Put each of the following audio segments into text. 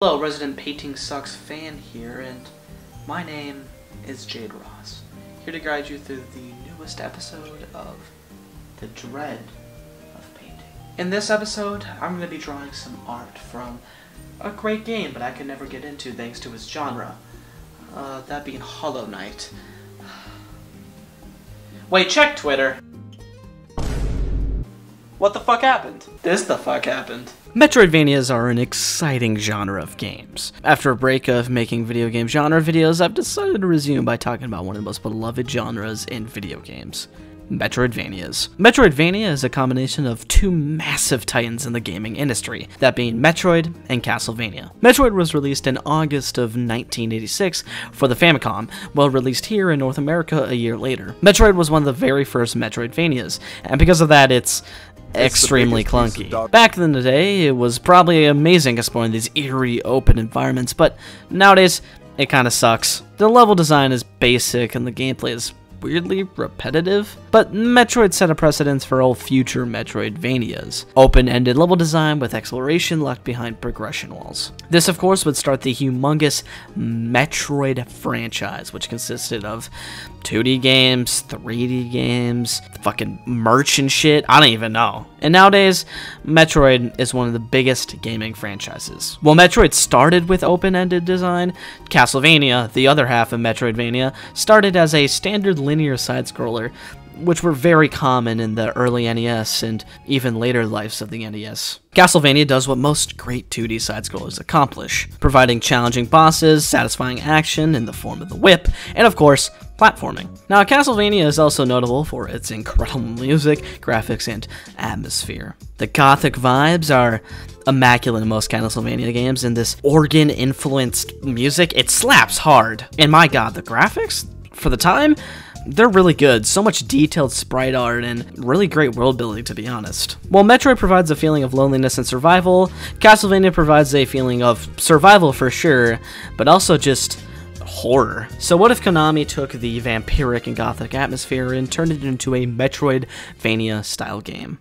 Hello, Resident Painting Sucks fan here, and my name is Jade Ross, here to guide you through the newest episode of The Dread of Painting. In this episode, I'm going to be drawing some art from a great game, but I could never get into thanks to its genre, that being Hollow Knight. Wait, check Twitter! What the fuck happened? This the fuck happened. Metroidvanias are an exciting genre of games. After a break of making video game genre videos, I've decided to resume by talking about one of the most beloved genres in video games. Metroidvanias. Metroidvania is a combination of two massive titans in the gaming industry, that being Metroid and Castlevania. Metroid was released in August of 1986 for the Famicom, while released here in North America a year later. Metroid was one of the very first Metroidvanias, and because of that, it's extremely clunky. Back in the day, it was probably amazing exploring these eerie, open environments, but nowadays, it kinda sucks. The level design is basic and the gameplay is weirdly repetitive, but Metroid set a precedence for all future Metroidvanias. Open-ended level design with exploration locked behind progression walls. This, of course, would start the humongous Metroid franchise, which consisted of 2D games, 3D games, fucking merch and shit, I don't even know. And nowadays, Metroid is one of the biggest gaming franchises. While Metroid started with open-ended design, Castlevania, the other half of Metroidvania, started as a standard linear side-scroller, which were very common in the early NES and even later lives of the NES. Castlevania does what most great 2D side-scrollers accomplish, providing challenging bosses, satisfying action in the form of the whip, and of course, platforming. Now, Castlevania is also notable for its incredible music, graphics, and atmosphere. The gothic vibes are immaculate in most Castlevania games, and this organ-influenced music, it slaps hard. And my god, the graphics, for the time, they're really good, so much detailed sprite art and really great world building, to be honest. While Metroid provides a feeling of loneliness and survival, Castlevania provides a feeling of survival for sure, but also just horror. So what if Konami took the vampiric and gothic atmosphere and turned it into a Metroidvania style game?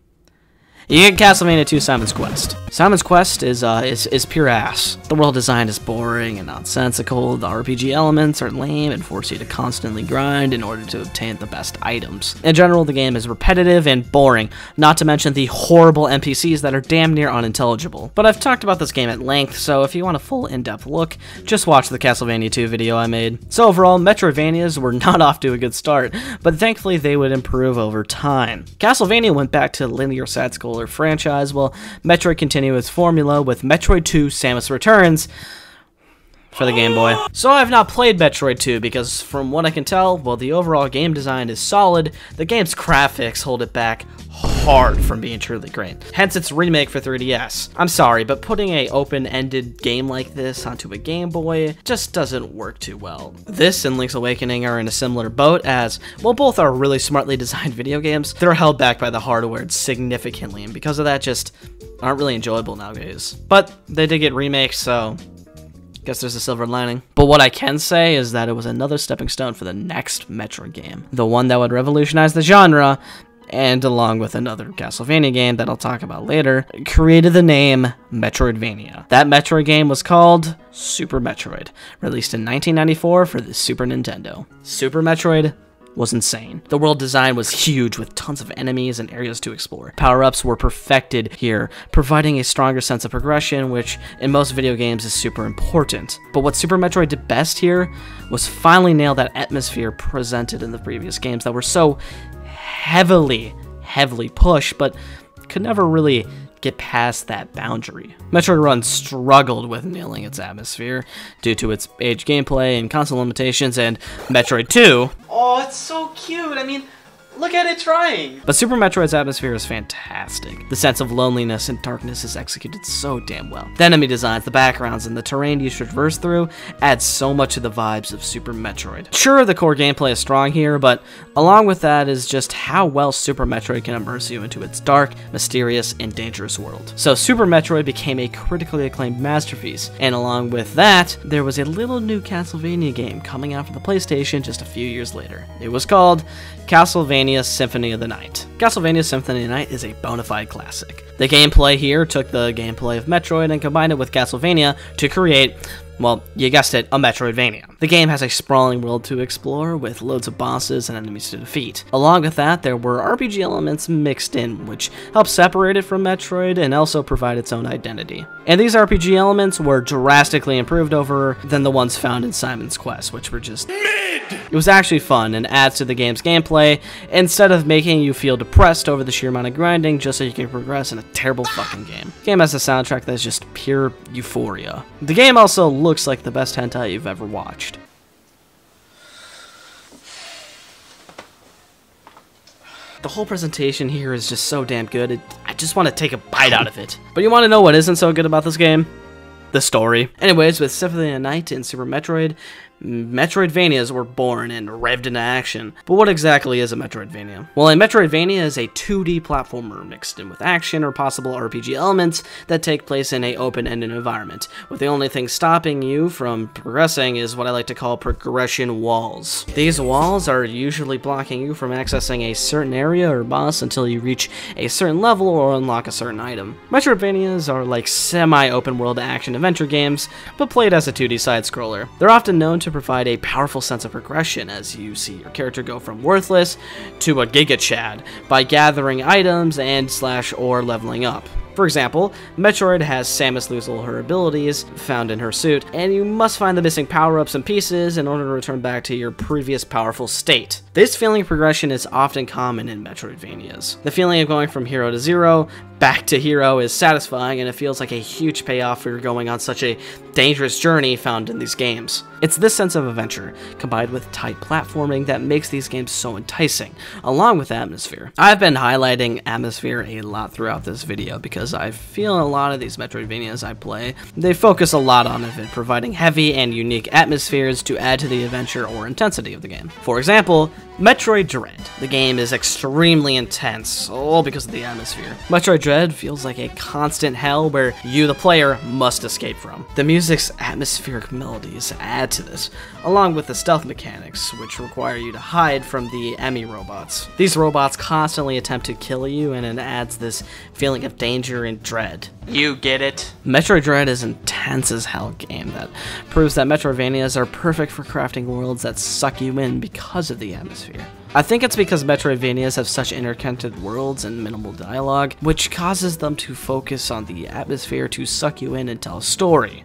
You get Castlevania 2 Simon's Quest. Simon's Quest is pure ass. The world design is boring and nonsensical, the RPG elements are lame and force you to constantly grind in order to obtain the best items. In general, the game is repetitive and boring, not to mention the horrible NPCs that are damn near unintelligible. But I've talked about this game at length, so if you want a full in-depth look, just watch the Castlevania 2 video I made. So overall, Metroidvanias were not off to a good start, but thankfully they would improve over time. Castlevania went back to linear side-scroller franchise, while Metroid continued its formula with Metroid 2 Samus Returns for the Game Boy. So I've not played Metroid 2 because from what I can tell, while the overall game design is solid, the game's graphics hold it back hard from being truly great. Hence its remake for 3DS. I'm sorry, but putting a open-ended game like this onto a Game Boy just doesn't work too well. This and Link's Awakening are in a similar boat as, while both are really smartly designed video games, they're held back by the hardware significantly, and because of that just aren't really enjoyable nowadays. But they did get remakes, so guess there's a silver lining. But what I can say is that it was another stepping stone for the next Metroid game. The one that would revolutionize the genre, and along with another Castlevania game that I'll talk about later, created the name Metroidvania. That Metroid game was called Super Metroid, released in 1994 for the Super Nintendo. Super Metroid was insane. The world design was huge with tons of enemies and areas to explore. Power-ups were perfected here, providing a stronger sense of progression, which in most video games is super important. But what Super Metroid did best here was finally nail that atmosphere presented in the previous games that were so heavily pushed, but could never really get past that boundary. Metroid Run struggled with nailing its atmosphere due to its aged gameplay and console limitations, and Metroid 2... Oh, it's so cute! I mean, look at it trying! But Super Metroid's atmosphere is fantastic. The sense of loneliness and darkness is executed so damn well. The enemy designs, the backgrounds, and the terrain you traverse through add so much to the vibes of Super Metroid. Sure, the core gameplay is strong here, but along with that is just how well Super Metroid can immerse you into its dark, mysterious, and dangerous world. So Super Metroid became a critically acclaimed masterpiece, and along with that, there was a little new Castlevania game coming out for the PlayStation just a few years later. It was called Castlevania Castlevania Symphony of the Night. Castlevania Symphony of the Night is a bona fide classic. The gameplay here took the gameplay of Metroid and combined it with Castlevania to create, well, you guessed it, a Metroidvania. The game has a sprawling world to explore with loads of bosses and enemies to defeat. Along with that, there were RPG elements mixed in, which helped separate it from Metroid and also provide its own identity. And these RPG elements were drastically improved over than the ones found in Simon's Quest, which were just mid! It was actually fun and adds to the game's gameplay, instead of making you feel depressed over the sheer amount of grinding just so you can progress in a terrible fucking game. The game has a soundtrack that is just pure euphoria. The game also looks like the best hentai you've ever watched. The whole presentation here is just so damn good, I just want to take a bite out of it. But you want to know what isn't so good about this game? The story. Anyways, with Symphony of the Night and Super Metroid, Metroidvanias were born and revved into action. But what exactly is a Metroidvania? Well, a Metroidvania is a 2D platformer mixed in with action or possible RPG elements that take place in an open-ended environment, with the only thing stopping you from progressing is what I like to call progression walls. These walls are usually blocking you from accessing a certain area or boss until you reach a certain level or unlock a certain item. Metroidvanias are like semi-open world action-adventure games, but played as a 2D side-scroller. They're often known to provide a powerful sense of progression as you see your character go from worthless to a Giga Chad by gathering items and or leveling up. For example, Metroid has Samus lose all her abilities found in her suit, and you must find the missing power-ups and pieces in order to return back to your previous powerful state. This feeling of progression is often common in Metroidvanias. The feeling of going from hero to zero, back to hero is satisfying, and it feels like a huge payoff for going on such a dangerous journey found in these games. It's this sense of adventure, combined with tight platforming, that makes these games so enticing, along with atmosphere. I've been highlighting atmosphere a lot throughout this video because I feel a lot of these Metroidvanias I play, they focus a lot on it, providing heavy and unique atmospheres to add to the adventure or intensity of the game. For example, Metroid Dread. The game is extremely intense, all because of the atmosphere. Metroid Dread feels like a constant hell where you, the player, must escape from. The music's atmospheric melodies add to this, along with the stealth mechanics, which require you to hide from the enemy robots. These robots constantly attempt to kill you, and it adds this feeling of danger and dread. You get it? Metroid Dread is an intense as hell game that proves that Metroidvanias are perfect for crafting worlds that suck you in because of the atmosphere. I think it's because Metroidvanias have such interconnected worlds and minimal dialogue, which causes them to focus on the atmosphere to suck you in and tell a story.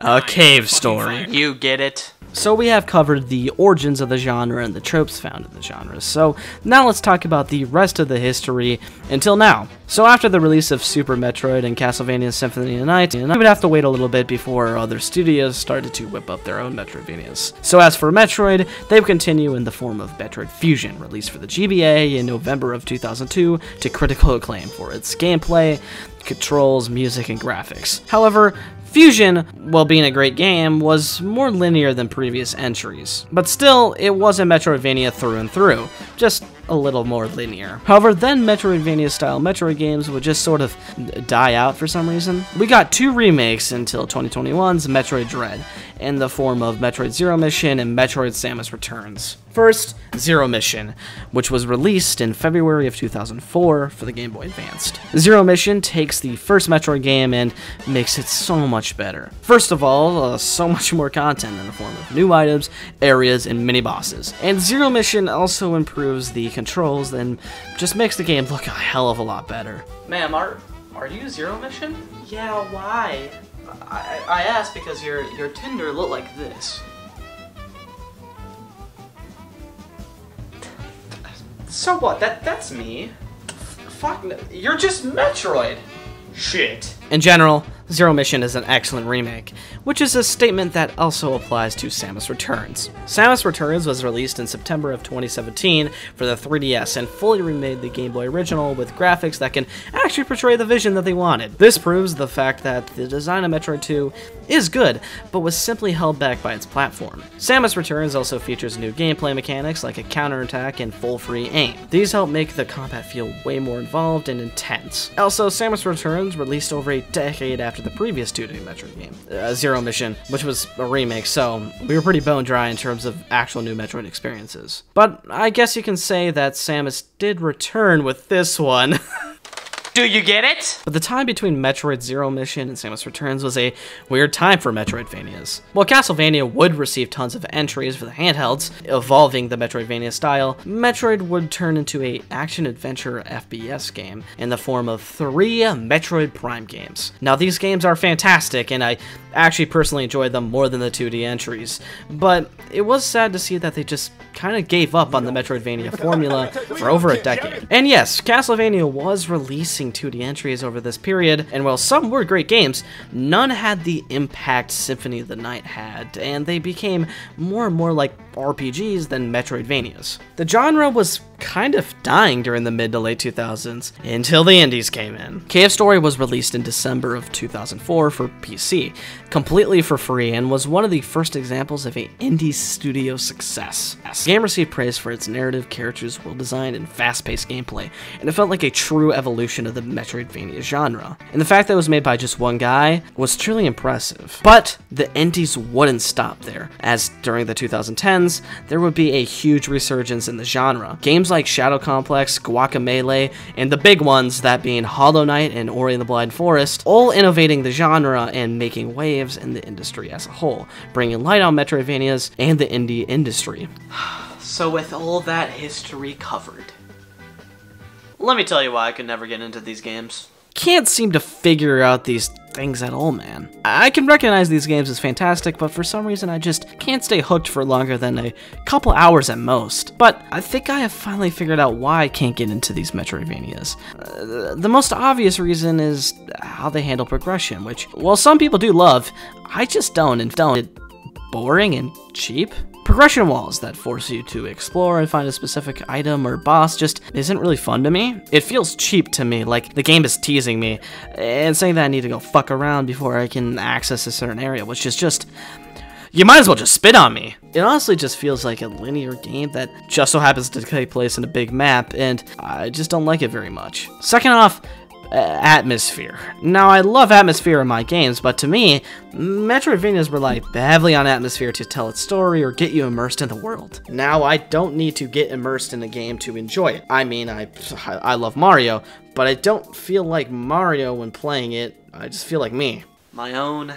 A cave story. You get it? So we have covered the origins of the genre and the tropes found in the genre, so now let's talk about the rest of the history until now. So after the release of Super Metroid and Castlevania Symphony of the Night, we would have to wait a little bit before other studios started to whip up their own Metroidvanias. So as for Metroid, they would continue in the form of Metroid Fusion, released for the GBA in November of 2002 to critical acclaim for its gameplay, controls, music, and graphics. However, Fusion, while being a great game, was more linear than previous entries. But still, it was a Metroidvania through and through, just a little more linear. However, then Metroidvania-style Metroid games would just sort of die out for some reason. We got two remakes until 2021's Metroid Dread, in the form of Metroid Zero Mission and Metroid Samus Returns. First, Zero Mission, which was released in February of 2004 for the Game Boy Advance. Zero Mission takes the first Metroid game and makes it so much better. First of all, so much more content in the form of new items, areas, and mini-bosses. And Zero Mission also improves the controls and just makes the game look a hell of a lot better. Ma'am, are you Zero Mission? Yeah, why? I asked because your Tinder looked like this. So what? That's me. Fuck no. You're just Metroid. Shit. In general, Zero Mission is an excellent remake, which is a statement that also applies to Samus Returns. Samus Returns was released in September of 2017 for the 3DS and fully remade the Game Boy original with graphics that can actually portray the vision that they wanted. This proves the fact that the design of Metroid 2 is good, but was simply held back by its platform. Samus Returns also features new gameplay mechanics like a counterattack and full free aim. These help make the combat feel way more involved and intense. Also, Samus Returns released over a decade after after the previous 2D Metroid game, Zero Mission, which was a remake, so we were pretty bone dry in terms of actual new Metroid experiences. But I guess you can say that Samus did return with this one. Do you get it? But the time between Metroid Zero Mission and Samus Returns was a weird time for Metroidvanias. While Castlevania would receive tons of entries for the handhelds, evolving the Metroidvania style, Metroid would turn into a action-adventure FPS game in the form of 3 Metroid Prime games. Now these games are fantastic, and I actually personally enjoyed them more than the 2D entries, but it was sad to see that they just kind of gave up on the Metroidvania formula for over a decade. And yes, Castlevania was releasing 2D entries over this period, and while some were great games, none had the impact Symphony of the Night had, and they became more and more like RPGs than Metroidvanias. The genre was kind of dying during the mid to late 2000s, until the indies came in. Cave Story was released in December of 2004 for PC, completely for free, and was one of the first examples of an indie studio success. The game received praise for its narrative, characters, world design, and fast-paced gameplay, and it felt like a true evolution of the Metroidvania genre. And the fact that it was made by just one guy was truly impressive. But the indies wouldn't stop there, as during the 2010s, there would be a huge resurgence in the genre. Games like Shadow Complex, Guacamelee, and the big ones, that being Hollow Knight and Ori and the Blind Forest, all innovating the genre and making waves in the industry as a whole, bringing light on Metroidvanias and the indie industry. So with all that history covered, let me tell you why I could never get into these games. Can't seem to figure out these things at all, man. I can recognize these games as fantastic, but for some reason I just can't stay hooked for longer than a couple hours at most. But I think I have finally figured out why I can't get into these Metroidvanias. The most obvious reason is how they handle progression, which, while some people do love, I just don't, and find it boring and cheap. Progression walls that force you to explore and find a specific item or boss just isn't really fun to me. It feels cheap to me, like the game is teasing me and saying that I need to go fuck around before I can access a certain area, which is just, you might as well just spit on me. It honestly just feels like a linear game that just so happens to take place in a big map, and I just don't like it very much. Second off, atmosphere. Now, I love atmosphere in my games, but to me, Metroidvanias rely heavily on atmosphere to tell its story or get you immersed in the world. Now, I don't need to get immersed in a game to enjoy it. I mean, I love Mario, but I don't feel like Mario when playing it. I just feel like me. My own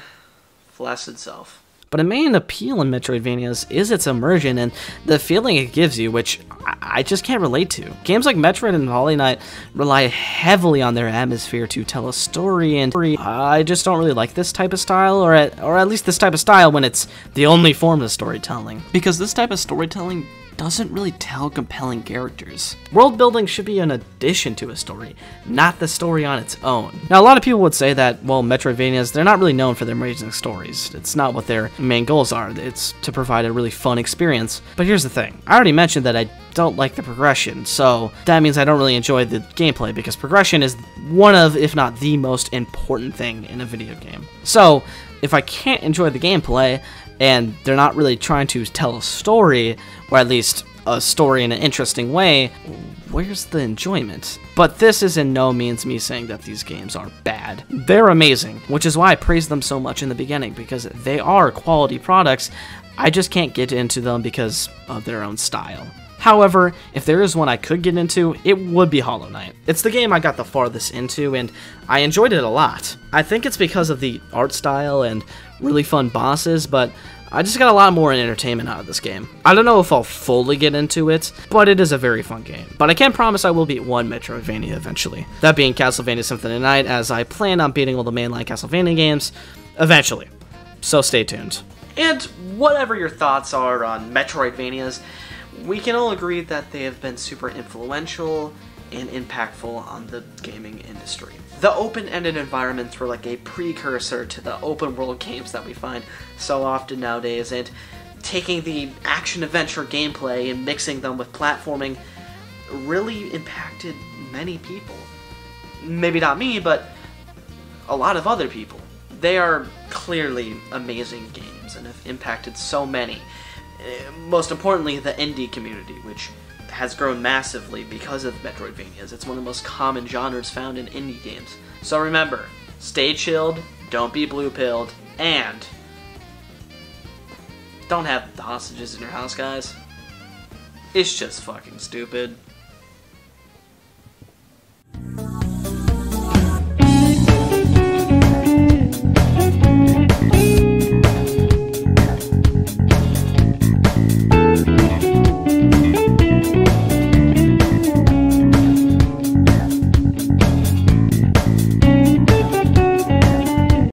flaccid self. But a main appeal in Metroidvanias is its immersion and the feeling it gives you, which I just can't relate to. Games like Metroid and Hollow Knight rely heavily on their atmosphere to tell a story, and I just don't really like this type of style, or at least this type of style when it's the only form of storytelling. Because this type of storytelling doesn't really tell compelling characters. World building should be an addition to a story, not the story on its own. Now, a lot of people would say that, well, Metroidvanias, they're not really known for their amazing stories. It's not what their main goals are. It's to provide a really fun experience. But here's the thing. I already mentioned that I don't like the progression, so that means I don't really enjoy the gameplay, because progression is one of, if not the most important thing in a video game. So, if I can't enjoy the gameplay, and they're not really trying to tell a story, or at least a story in an interesting way, where's the enjoyment? But this is in no means me saying that these games are bad. They're amazing, which is why I praised them so much in the beginning, because they are quality products. I just can't get into them because of their own style. However, if there is one I could get into, it would be Hollow Knight. It's the game I got the farthest into, and I enjoyed it a lot. I think it's because of the art style and really fun bosses, but I just got a lot more entertainment out of this game. I don't know if I'll fully get into it, but it is a very fun game. But I can promise I will beat one Metroidvania eventually. That being Castlevania Symphony of the Night, as I plan on beating all the mainline Castlevania games eventually. So stay tuned. And whatever your thoughts are on Metroidvanias, we can all agree that they have been super influential and impactful on the gaming industry. The open-ended environments were like a precursor to the open-world games that we find so often nowadays, and taking the action-adventure gameplay and mixing them with platforming really impacted many people. Maybe not me, but a lot of other people. They are clearly amazing games and have impacted so many. Most importantly, the indie community, which has grown massively because of Metroidvanias. It's one of the most common genres found in indie games. So remember, stay chilled, don't be blue-pilled, and don't have the hostages in your house, guys. It's just fucking stupid.